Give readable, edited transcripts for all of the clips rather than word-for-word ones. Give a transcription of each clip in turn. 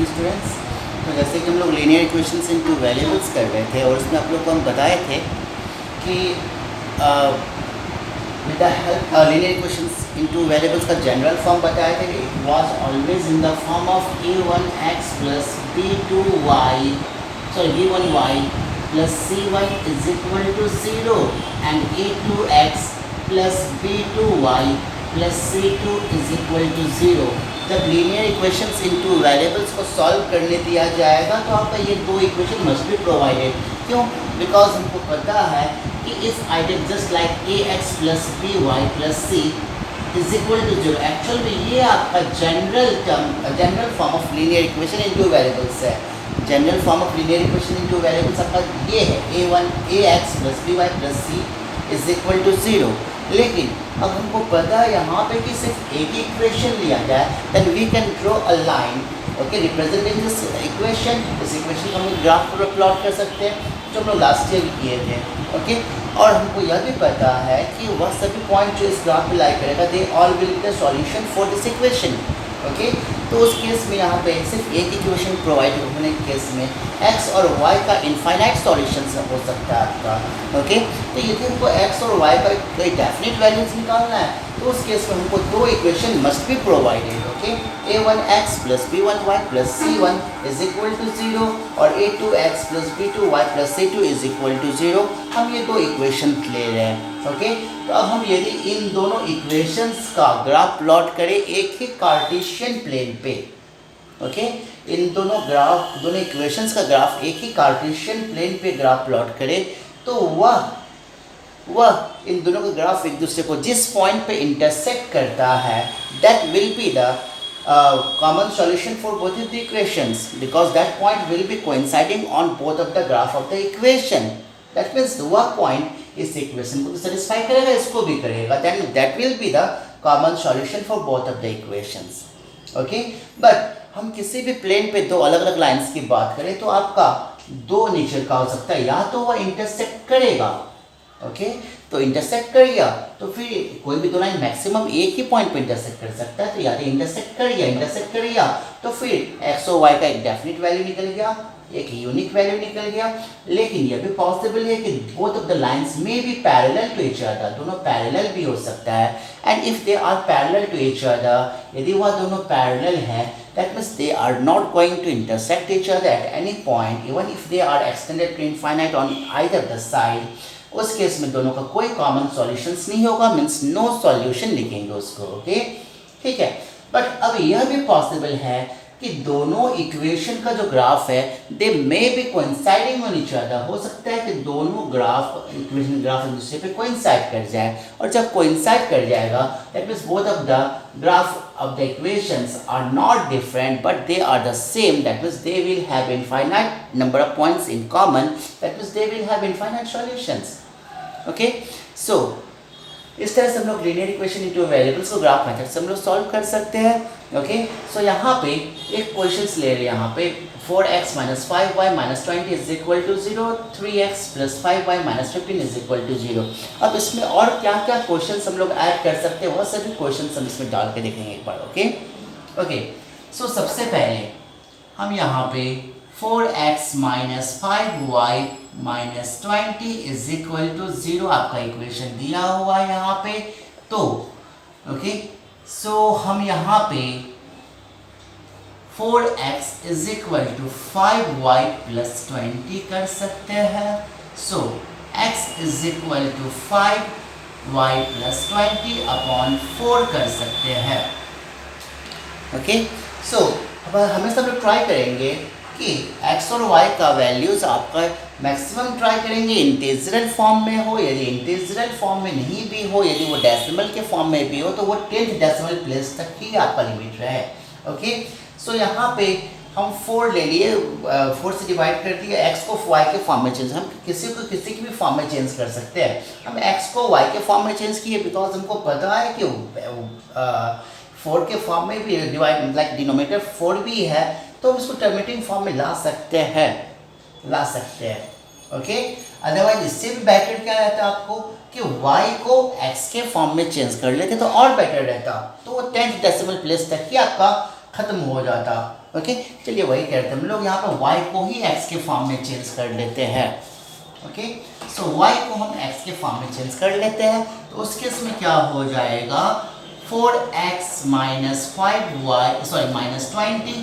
Morning students. तो जैसे कि हम लोग लीनियर इक्वेशंस इनटू वेरिएबल्स कर रहे थे और उसमें आप लोग को हम बताए थे कि with the help linear equations in two variables का जनरल फॉर्म बताया था कि it was always in the form of a1x plus b2y b1y plus c1 is equal to 0 and a2x plus b2y plus c2 is equal to 0। जब linear equations in two variables को solve करने दिया जाएगा तो आपका ये दो इक्वेशन मस्ट बी प्रोवाइडेड। क्यों? बिकॉज हमको पता है कि if I did just like a x plus b y plus c is equal to 0, actual में ये आपका general form of linear equation in two variables है। General form of linear equation in two variables आपका ये है a x plus b y plus c is equal to 0। लेकिन अब हमको पता है यहाँ पे कि सिर्फ एक ही इक्वेशन लिया जाए, then we can draw a line okay representing this equation. इस इक्वेशन को हम ग्राफ पर प्लॉट कर सकते हैं जो हम लोग लास्ट ईयर किए थे ओके। और हमको यह भी पता है कि वह सभी पॉइंट जो इस ग्राफ में लाई करेगा they all will be the solution for this equation okay. तो उस केस में यहाँ पे सिर्फ एक इक्वेशन प्रोवाइड होने के केस में x और y का इनफाइनाइट सॉल्यूशन हो सकता है आपका ओके। तो यदि हमको x और y का कोई डेफिनेट वैल्यूज निकालना है तो उस केस में हमको दो equation must be provided okay. a1x plus b1y plus c1 is equal to 0 और a2x plus b2y plus c2 is equal to 0। हम ये दो इक्वेशन ले रहे हैं ओके। तो अब हम यदि इन दोनों इक्वेशंस का ग्राफ प्लॉट करें एक ही कार्टेशियन प्लेन पे ओके, इन दोनों इक्वेशंस का ग्राफ एक ही कार्टेशियन प्लेन पे ग्राफ प्लॉट करें तो वह इन दोनों का ग्राफ एक दूसरे को जिस पॉइंट पे इंटरसेक्ट करता है that will be the common solution for both of the equations because that point will be coinciding on both of the graph of the equation. That means वह point इस equation को satisfy करेगा, इसको भी करेगा, then that will be the common solution for both of the equations. Okay? But हम किसी भी प्लेन पे दो अलग अलग लाइंस की बात करें तो आपका दो नेचर का हो सकता है, या तो वह इंटरसेक्ट करेगा ओके तो इंटरसेक्ट कर गया तो फिर कोई भी दो लाइन मैक्सिमम एक ही पॉइंट पे इंटरसेक्ट कर सकता है। तो या तो इंटरसेक्ट कर गया तो फिर एक्स और वाई का एक डेफिनेट वैल्यू निकल गया, एक यूनिक वैल्यू निकल गया। लेकिन यह भी पॉसिबल है कि बोथ ऑफ द लाइंस में be parallel to each other, दोनों पैरेलल भी हो सकता है। And if they are parallel to each other, यदि वह दोनों पैरेलल है that means they are not going to intersect each other at any point even if they are extended to infinite on either the side। उस case में दोनों का कोई common solutions नहीं होगा, मीन्स नो सॉल्यूशन लिखेंगे उसको ओके ठीक है। बट अब यह भी पॉसिबल है कि दोनों इक्वेशन का जो ग्राफ है they may be coinciding on each other. हो सकता है कि दोनों इक्वेशन ग्राफ एक दूसरे पे कोइंसाइड कर जाए और जब कोइंसाइड कर जाएगा that means both of the graph of the equations are not different but they are the same. That means they will have infinite number of points in common, that means they will have infinite solutions okay. So इस तरह से हम लोग linear equation in two variables को graph method से हम लोग solve कर सकते हैं ओके। सो यहाँ पे एक क्वेश्चंस ले रहे हैं यहाँ पे 4x minus 5y minus 20 is equal to 0, 3x plus 5y minus 15 is equal to 0। अब इसमें और क्या क्या क्वेश्चंस हम लोग ऐड कर सकते हैं वह सभी क्वेश्चंस हम इसमें डाल के देखेंगे एक बार ओके ओके। सो सबसे पहले हम यहाँ पे 4x minus 5y minus 20 is equal to 0 आपका इक्वेशन दिया हुआ है यहाँ पे। तो ओके सो हम यहाँ पे 4x is equal to 5y plus 20 कर सकते हैं। So x is equal to 5y plus 20 upon 4 कर सकते हैं ओके। सो अब हमें सब लोग ट्राई करेंगे कि x और y का वैल्यूज़ आपका मैक्सिमम ट्राई करेंगे इंटीजरल फॉर्म में हो, यदि इंटीजरल फॉर्म में नहीं भी हो, यदि वो डेसिमल के फॉर्म में भी हो तो वो 10th डेसिमल प्लेस तक ही आपका लिमिट रहे ओके। सो यहाँ पे हम 4 ले लिए, 4 से डिवाइड कर दिया, x को y के फॉर्म में चेंज, हम किसी को किसी की भी फॉर्म में चेंज कर सकते हैं। हम x को y के फॉर्म में चेंज किए बिकॉज हमको पता है कि 4 के फॉर्म में भी डिवाइड लाइक डिनोमिनेटर 4 भी है तो हम इसको टर्मिनेटिंग फॉर्म में ला सकते हैं ओके। अदरवाइज इससे भी बेटर क्या रहता आपको कि y को x के फॉर्म में चेंज कर लेते तो और बेटर रहता, तो वो 10th डेसिमल प्लेस तक ही आपका खत्म हो जाता ओके, चलिए वही करते हैं हम लोग यहाँ पर y को ही x के फॉर्म में चेंज कर लेते हैं। ओके, सो y को हम x के फॉर्म में चेंज कर लेते हैं, तो उस केस में क्या हो जाएगा 4x minus 5y sorry minus 20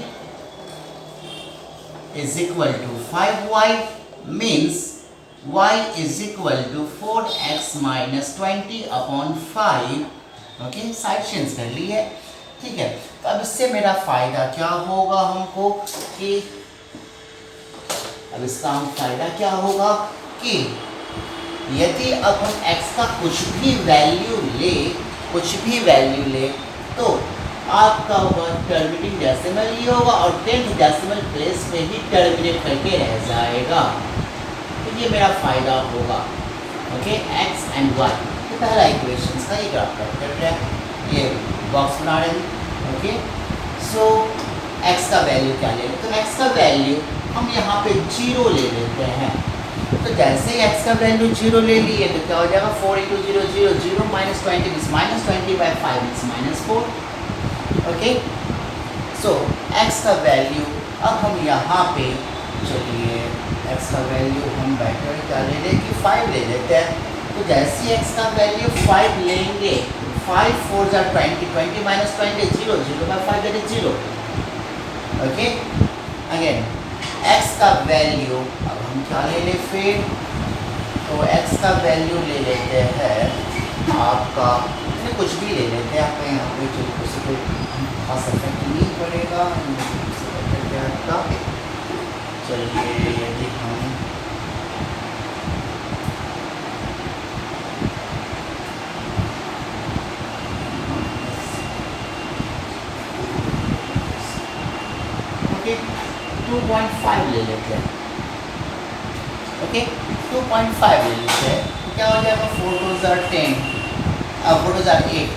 is equal to 5y means y is equal to 4x minus 20 upon 5। Okay, side change कर ली है, ठीक है। तो अब इससे मेरा फायदा क्या होगा हमको कि अब इसका हम फायदा क्या होगा कि यदि अब हम x का कुछ भी वैल्यू ले तो आपका होगा टर्मिनेटिंग डेसिमल ही होगा और 10th डेसिमल प्लेस पे ही टर्मिनेट करके रह जाएगा। तो ये मेरा फायदा होगा। ओके, x एंड y, ये पहला इक्वेशन का ये ग्राफ कर रहे हैं, ये बॉक्स बना रहे हैं। ओके, सो x का वैल्यू क्या ले लेते हैं, तो x का वैल्यू हम यहाँ पे 0 ले लेते हैं। तो जैसे ही x का वैल्यू 0 ले लिए तो क्या हो जाएगा 4 × 0 0 0 minus 20 is minus 20/5 is minus 4। Okay, so x का वैल्यू अब हम यहाँ पे चलिए x का वैल्यू हम बेटर क्या ले लें कि 5 ले लेते हैं। तो जैसे ही x का वैल्यू 5 लेंगे 5 4 are 20 20 minus 20 is 0 0/5 that is 0। Okay, again x का वैल्यू अब हम क्या ले लें फिर, तो x का वैल्यू ले लेते हैं आपका कुछ भी ले लेते हैं आपका यहाँ पे जो कुछ कोई खास इफेक्ट नहीं पड़ेगा आपका। चलिए यदि हम ओके 2.5 ले लेते हैं। ओके, 2.5 ले लेते हैं तो क्या हो जाएगा 4 2 are 10 4 2 are 8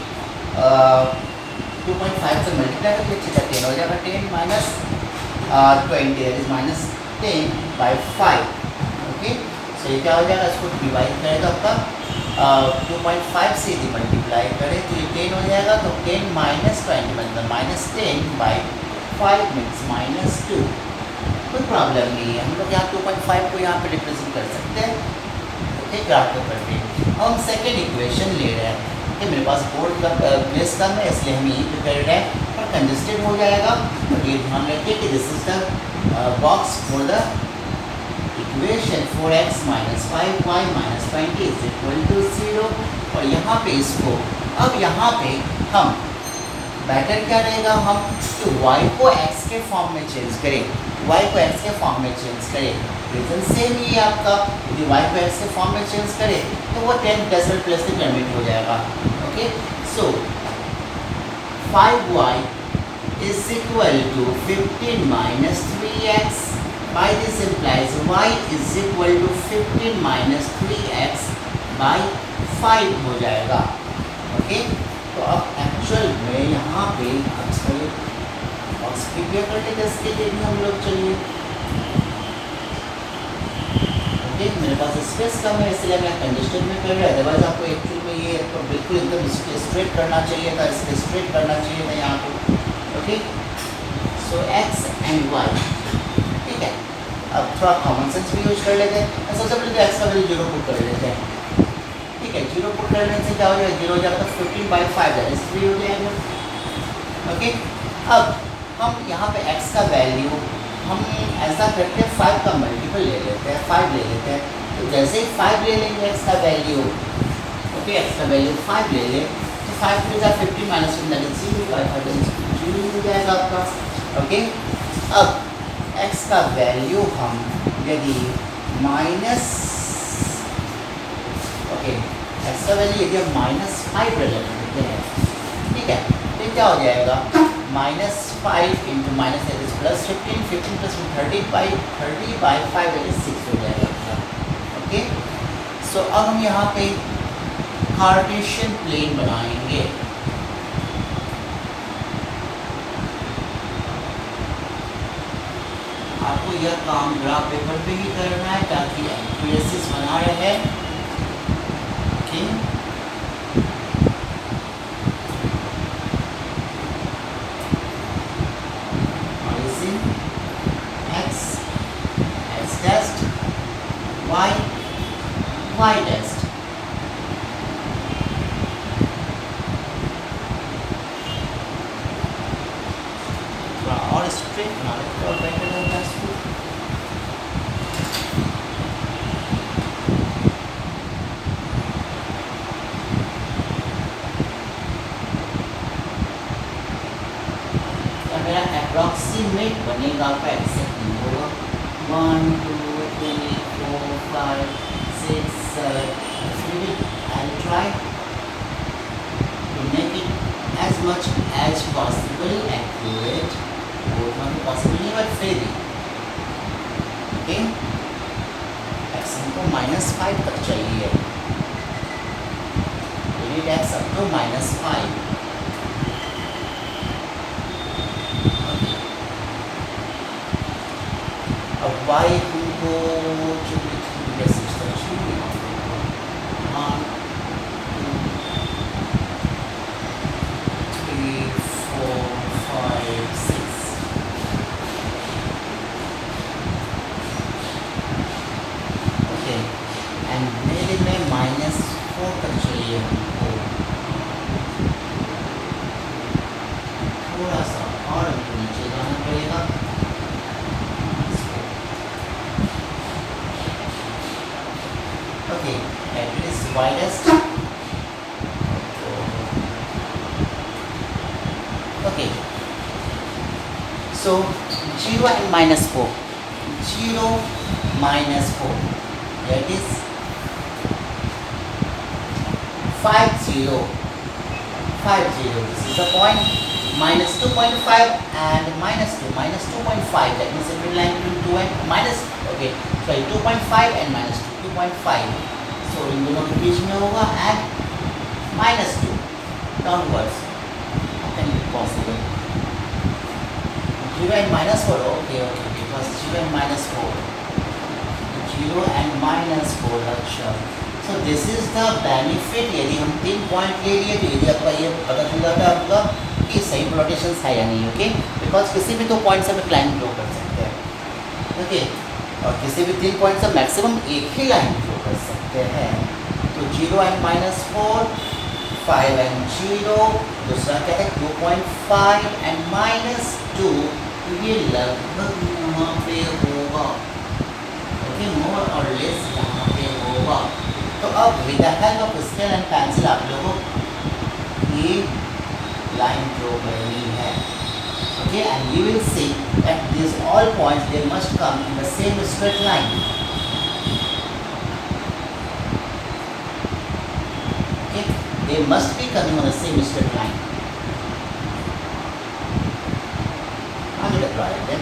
2.5 से मल्टीप्लाई करके 10 हो जाएगा 10 minus 20 that is minus 10/5। Okay, so ये क्या हो जाएगा, इसको डिवाइड करेगा आपका 2.5 से यदि मल्टीप्लाई करें तो ये 10 हो जाएगा, तो 10 माइनस 20 मतलब माइनस 10/5 मीन्स माइनस 2। कोई प्रॉब्लम नहीं है, हम लोग यहाँ 2.5 को यहाँ पे रिप्रेजेंट कर सकते हैं। ओके, ग्राफ के ऊपर भी हम सेकेंड इक्वेशन ले रहे हैं कि मेरे पास बोर्ड का प्लेस कम है इसलिए हम यहीं पे कर रहे हैं और कंजस्टेड हो जाएगा। तो ये ध्यान रखिए कि this is the box for the equation 4x minus 5y minus 20 is equal to 0। और यहाँ पे इसको अब यहाँ पे हम बेटर क्या रहेगा हम कि y को x के फॉर्म में चेंज करें, y को x के फॉर्म में चेंज करें। रीजन सेम ही है आपका, यदि y को x के फॉर्म में चेंज करें तो वो 10 डेसिमल प्लेस से टर्मिनेट हो जाएगा। Okay, so 5y is equal to 15 minus 3x। by this implies y is equal to 15 minus 3x by 5 हो जाएगा। ओके, तो अब एक्चुअल में यहाँ पे बॉक्स क्लियर कर लेते हैं, इसके लिए भी हम लोग चलिए। ओके, मेरे पास स्पेस कम है इसलिए मैं कंजेस्टेड में कर रहा है, अदरवाइज आपको एक्चुअल में ये तो बिल्कुल एकदम स्ट्रेट करना चाहिए था, इसके स्ट्रेट करना चाहिए था यहाँ पे। Okay, so x and y, ठीक है। अब थोड़ा कॉमन सेंस भी यूज कर लेते हैं। सबसे पहले तो x का वैल्यू 0 पुट कर लेते हैं, ठीक है। 0 पुट करने से क्या हो जाएगा 0 हो जाएगा तो 15/5 दैट इज 3 हो जाएगा। ओके, अब हम यहाँ पे x का वैल्यू हम ऐसा करते हैं 5 का मल्टीपल ले लेते हैं, 5 ले लेते हैं। तो जैसे ही 5 ले लेंगे x का वैल्यू, ओके x का वैल्यू 5 ले लें तो 5 3 15 माइनस 1 दैट इज 0 हो जाएगा आपका। ओके, अब x का वैल्यू हम यदि माइनस x का वैल्यू यदि हम -5 ले लेते हैं, ठीक है, तो क्या हो जाएगा -5 into minus is plus 15 15 plus 30/5 that is 6 हो जाएगा। ओके, सो अब हम यहाँ पे कार्टेशियन प्लेन बनाएंगे। आपको यह काम ग्राफ पेपर पे ही करना है ताकि एक्यूरेसीज बना रहे। Okay, origin y test. थोड़ा और स्ट्रेट बना लेते और बेटर होगा इसको. मेरा अप्रॉक्सीमेट बनेगा आपका एक्सेप्ट नहीं होगा. 1 2 3 4 5 6 7. I'll try to make it as much as possible accurate. बहुत ना possible नहीं but फिर भी. Okay. x हमको -5 तक चाहिए. We need x up to -5. y हमको चलिए जैसे इस तरह से 1 2 3 4 5 6. ओके एंड मेरे में -4 तक चाहिए हमको. थोड़ा सा और हमको नीचे जाना पड़ेगा. Okay, and it is widest. Okay, so 0 and -4. 0 -4. That is 50. 50. This is the point. -2.5 and -2. -2.5. That means a midline between 2 and minus. Okay, sorry, 2.5 and -2. 2.5. So इन दोनों के बीच में होगा and -2 downwards. How can it be possible? 0 and -4. Okay. Because 0 and -4. 0 and -4. अच्छा. So this is the benefit. यदि हम 3 point ले लिए तो यदि आपका ये पता चल जाता है आपका कि सही प्लॉटेशंस है या नहीं. ओके, बिकॉज किसी भी 2 पॉइंट से हम लाइन ड्रॉ कर सकते हैं. ओके, और किसी भी 3 पॉइंट से मैक्सिमम एक ही लाइन ड्रॉ कर सकते हैं. तो 0 and -4, 5 and 0, दूसरा क्या है 2.5 and -2. ये लगभग यहाँ पे होगा. ओके, मोर और लेस यहाँ पे होगा. तो अब with the help of scale and pencil आप लोगों ये लाइन ड्रॉ करनी है. Okay, and you will see that these all points they must come in the same straight line. Okay, they must be coming on the same straight line. I'm going to draw it then.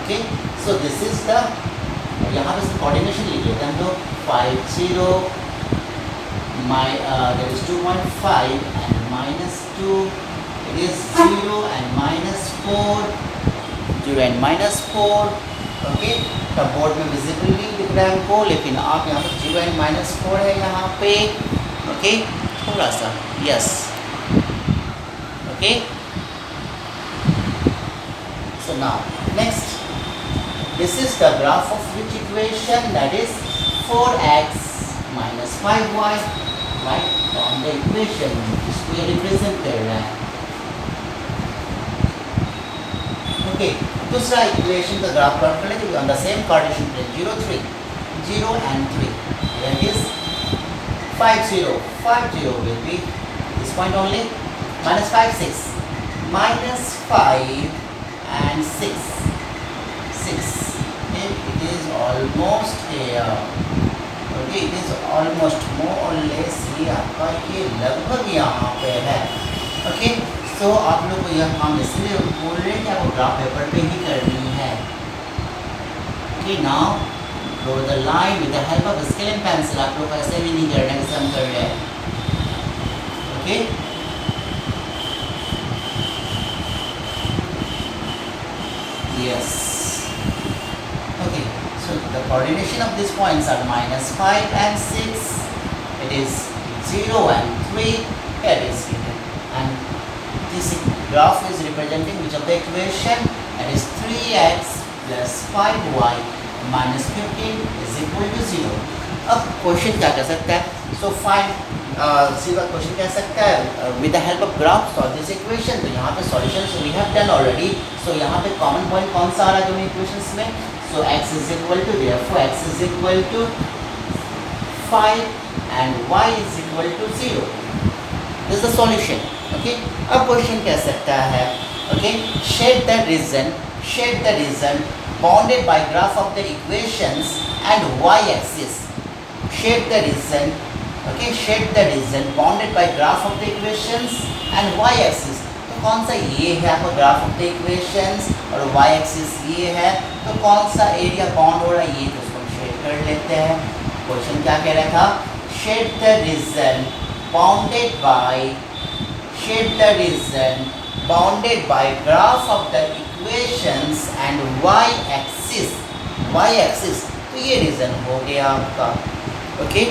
Okay, so this is the यहाँ पे coordination लिख लेते हैं हम लोग. 5 0 that is 2.5 and -2. It is 0 and -4. 0 and -4. Okay, तब board में visible नहीं दिख रहा है हमको, लेकिन आप यहाँ पर 0 and -4 है यहाँ पे. ओके, थोड़ा सा yes. Okay, so now next, this is the graph of which equation, that is 4x minus 5y, right, on the equation इसको ये रिप्रेजेंट कर रहा है. ओके, दूसरा इक्वेशन का ग्राफ प्लॉट कर लेते हैं on the same Cartesian plane. 0 3 0 and 3, that is 5 0 5 0 will be this point only. -5 6 -5 and 6 6. It is almost here. Okay, it is almost more or less ये आपका ये लगभग यहाँ पे है. ओके, सो आप लोग को यह काम इसलिए बोल रहे हैं कि आपको ग्राफ पेपर पे ही करनी है. Okay, now draw the line with the help of scale and pencil. आप लोग ऐसे भी नहीं कर रहे हैं जैसे हम कर रहे हैं. Okay, yes. Okay, so the coordination of these points are -5 and 6. It is 0 and 3. Here it is given, and this graph is representing which of the equation, that is 3x plus 5y minus 15 is equal to 0. अब question क्या कर सकता है, so find सीधा question कह सकता है with the help of graph solve this equation. तो यहाँ पे solution we have done already. So यहाँ पे कॉमन पॉइंट कौन सा आ रहा है दोनों इक्वेशंस में, so x is equal to therefore x is equal to 5 and y is equal to 0। This is the solution. Okay, अब क्वेश्चन कह सकता है okay shade the region bounded by graph of the equations and y axis. Shade the region okay shed the region bounded by graph of the equations and y axis। तो कौन सा ये है आपका ग्राफ ऑफ द इक्वेशंस और y axis ये है, तो कौन सा एरिया बाउंड हो रहा है ये, तो उसको शेड कर लेते हैं। क्वेश्चन क्या कह रहा था, shade the region bounded by graph of the equations and y axis. तो ये रीजन हो गया आपका। ओके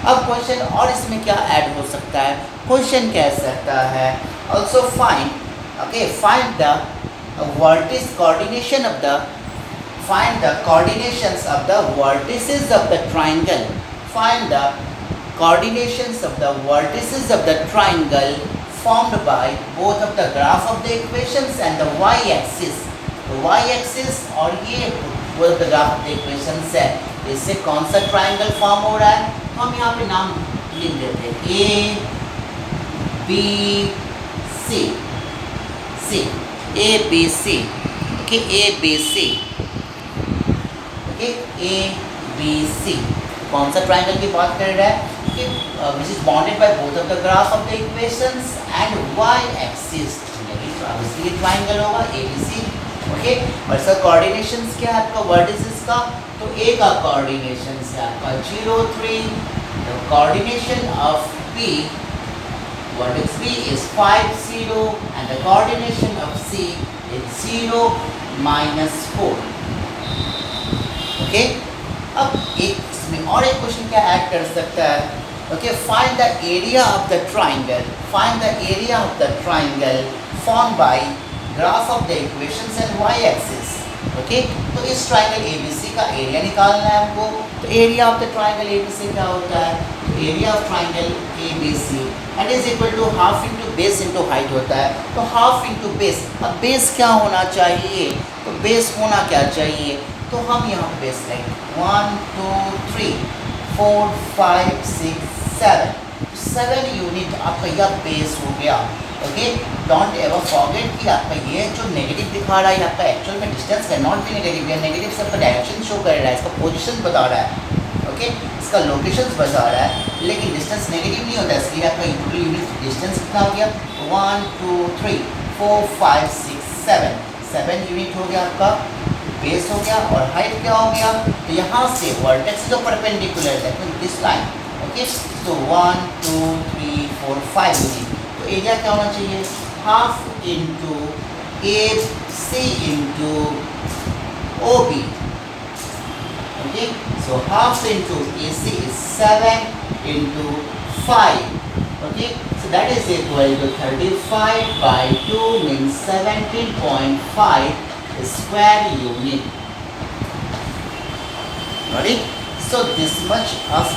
अब क्वेश्चन और इसमें क्या ऐड हो सकता है, क्वेश्चन कह सकता है also find the coordination of the find the coordinations of the vertices of the triangle, find the coordinations of the vertices of the triangle formed by both of the graph of the equations and the y axis। तो y axis और ये both of the graph of the equations है, इससे कौन सा triangle form हो रहा है, तो हम यहाँ पे नाम लिख देते हैं A B C okay A B C कौन सा ट्राइंगल की बात कर रहा है कि which is bounded by both of the graph of the equations and Y axis. तो ऑब्वियसली ये ट्राइंगल होगा ए बी सी। ओके और इसका कोऑर्डिनेशंस क्या है आपका वर्टिसेस का, तो ए का कोऑर्डिनेशन है आपका 0 3, the coordination of B vertex B is 5 0 and the coordination of C is 0 -4। Okay अब एक इसमें और एक क्वेश्चन क्या ऐड कर सकता है, okay find the area of the triangle form by graph of the equations and Y axis. Okay तो इस ट्राइंगल ABC का एरिया निकालना है हमको। तो area of the triangle ABC क्या होता है, area of triangle ABC and is equal to half into base into height होता है। तो हाफ इंटू बेस, अब बेस क्या होना चाहिए, तो बेस होना क्या चाहिए, तो हम यहाँ पे बेस लेंगे 1 2 3 4 5 6 7 यूनिट आपका यह बेस हो गया। ओके डोंट एवर फॉरगेट कि आपका ये जो नेगेटिव दिखा रहा है आपका एक्चुअल में distance can not be negative, ये नेगेटिव से आपका डायरेक्शन शो कर रहा है, इसका पोजीशन बता रहा है। ओके इसका लोकेशंस बता रहा है लेकिन डिस्टेंस नेगेटिव नहीं होता, इसलिए आपका टोटल यूनिट डिस्टेंस कितना हो गया 1 2 3 4 5 6 7 यूनिट हो गया आपका बेस हो गया। और हाइट क्या हो गया, तो यहाँ से वर्टेक्स जो परपेंडिकुलर है तो दिस लाइन। ओके तो 1 2 3 4 5 यूनिट। तो एरिया क्या होना चाहिए, half into A C into O B. Okay so half into A C is 7 into 5। Okay so that is equal to 35/2 means 17.5 square unit। Got it? So this much of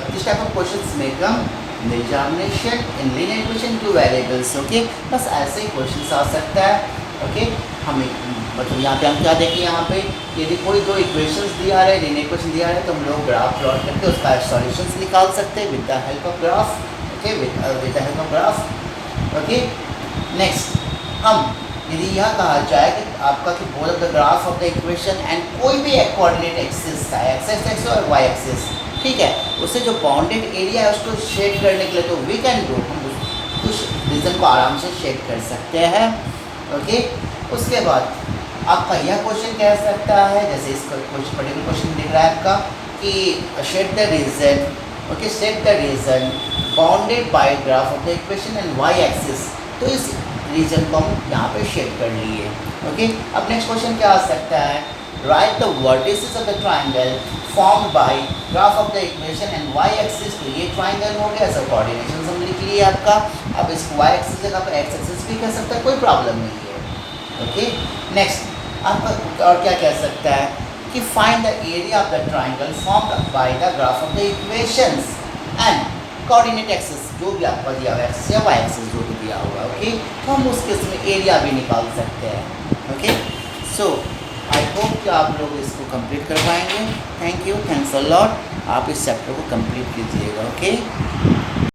this type of questions may come in the examination in linear equation two variables। Okay बस ऐसे ही questions आ सकता है। Okay हमें मतलब यहाँ पे हम क्या देखें, यहाँ पे यदि कोई दो इक्वेशंस दिया है, लिनियर इक्वेशन दिया है, तो हम लोग ग्राफ प्लॉट करके उसका सॉल्यूशंस निकाल सकते हैं with the help of graph. Okay with the help of graph. Okay next हम यदि यह कहा जाए कि आपका कि both of the graph of the equation and कोई भी एक कोऑर्डिनेट एक्सिस का एक्स और वाई एक्सिस, ठीक है, उससे जो बाउंडेड एरिया है उसको शेड करने के लिए तो वी कैन डू, हम उस रीजन को आराम से शेड कर सकते हैं। ओके उसके बाद आपका यह क्वेश्चन कह सकता है, जैसे इस पर्टिकुलर क्वेश्चन दिख रहा है आपका कि shade the region. Okay shade the region bounded by graph of the equation and Y axis. तो इस रीजन को हम यहाँ पे शेड कर लिए। ओके अब नेक्स्ट क्वेश्चन क्या आ सकता है, write the vertices of the triangle formed by graph of the equation and Y axis. तो ये ट्राइंगल हो गया, सब कोऑर्डिनेशन हम लिख लिए आपका। अब इस वाई एक्सिस जगह पर एक्स एक्सिस भी कह सकता है, कोई प्रॉब्लम नहीं है। ओके नेक्स्ट आपका और क्या कह सकता है, कि find the area of the triangle formed by the graph of the equations and coordinate axis जो भी आपका दिया हुआ है एक्सिस या वाई एक्सिस जो भी दिया हुआ है, ओके, तो हम उस केस में एरिया भी निकाल सकते हैं, ओके। सो आई होप कि आप लोग इसको कंप्लीट कर पाएंगे। Thank you, thanks a lot. आप इस चैप्टर को कंप्लीट कीजिएगा, ओके।